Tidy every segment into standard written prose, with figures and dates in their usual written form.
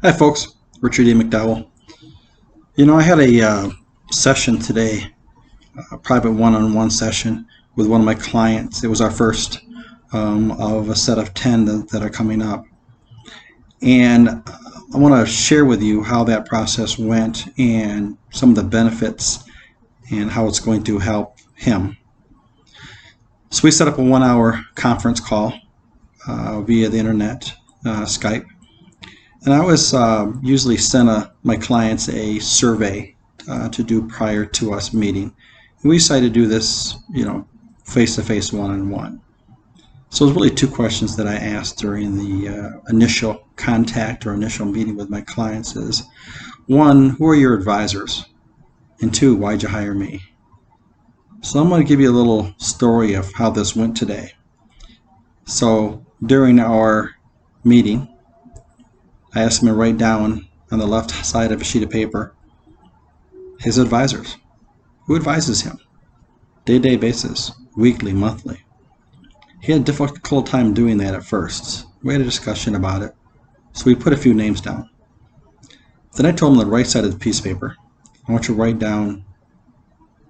Hi, folks. Richard E. McDowell. I had a session today, a private one-on-one session with one of my clients. It was our first of a set of 10 that are coming up. And I want to share with you how that process went and some of the benefits and how it's going to help him. So we set up a 1-hour conference call via the internet, Skype. And I always usually send my clients a survey to do prior to us meeting. And we decided to do this, face-to-face, one-on-one. So there's really two questions that I asked during the initial contact or initial meeting with my clients is, one, who are your advisors? And two, why'd you hire me? So I'm going to give you a little story of how this went today. So during our meeting, I asked him to write down on the left side of a sheet of paper his advisors. Who advises him? Day-to-day basis, weekly, monthly. He had a difficult time doing that at first. We had a discussion about it, so we put a few names down. Then I told him on the right side of the piece of paper, I want you to write down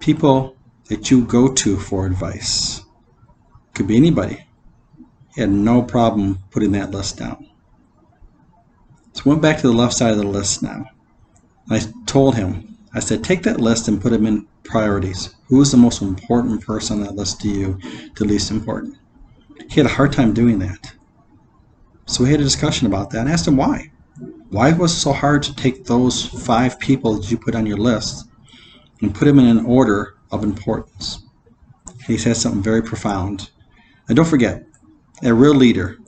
people that you go to for advice. Could be anybody. He had no problem putting that list down. So I went back to the left side of the list now. I told him, I said, take that list and put them in priorities. Who is the most important person on that list to you, the least important? He had a hard time doing that. So we had a discussion about that and asked him why. Why was it so hard to take those 5 people that you put on your list and put them in an order of importance? He said something very profound. And don't forget, a real leader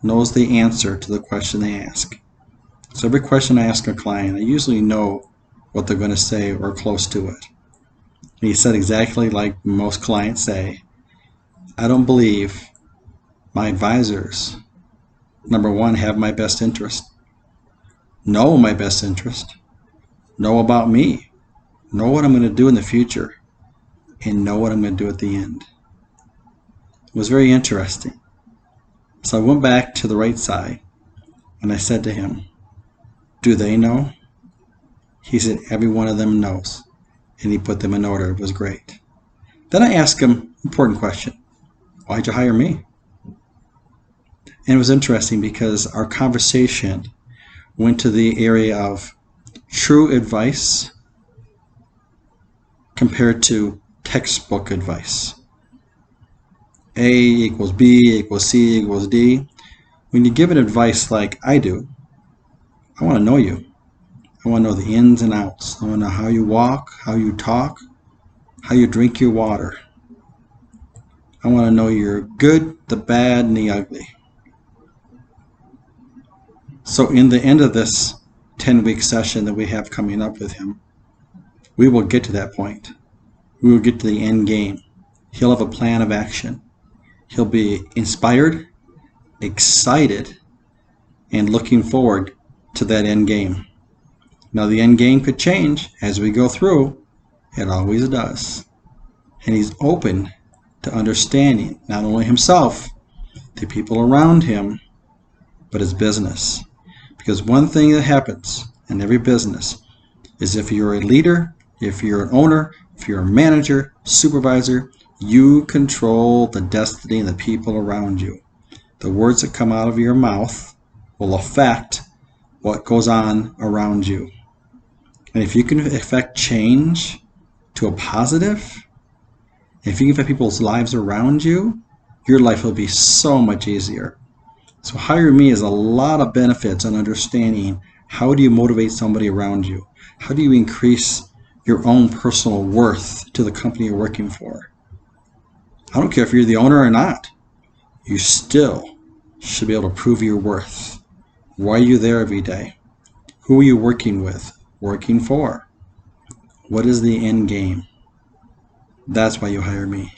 knows the answer to the question they ask. So every question I ask a client, I usually know what they're going to say or close to it. And he said exactly like most clients say, I don't believe my advisors, number one, have my best interest, know my best interest, know about me, know what I'm going to do in the future, and know what I'm going to do at the end. It was very interesting. So I went back to the right side and I said to him, do they know? He said, every one of them knows. And he put them in order. It was great. Then I asked him, important question, why'd you hire me? And it was interesting because our conversation went to the area of true advice compared to textbook advice. A equals B equals C equals D. When you give an advice like I do, I want to know you. I want to know the ins and outs. I want to know how you walk, how you talk, how you drink your water. I want to know your good, the bad, and the ugly. So in the end of this 10-week session that we have coming up with him, we will get to that point. We will get to the end game. He'll have a plan of action. He'll be inspired, excited, and looking forward to that end game. Now the end game could change as we go through. It always does. And he's open to understanding not only himself, the people around him, but his business. Because one thing that happens in every business is if you're a leader, if you're an owner, if you're a manager, supervisor, you control the destiny of the people around you. The words that come out of your mouth will affect what goes on around you. And if you can affect change to a positive, if you can affect people's lives around you, your life will be so much easier. So hire me has a lot of benefits on understanding how do you motivate somebody around you? How do you increase your own personal worth to the company you're working for? I don't care if you're the owner or not. You still should be able to prove your worth. Why are you there every day? Who are you working with? Working for? What is the end game? That's why you hire me.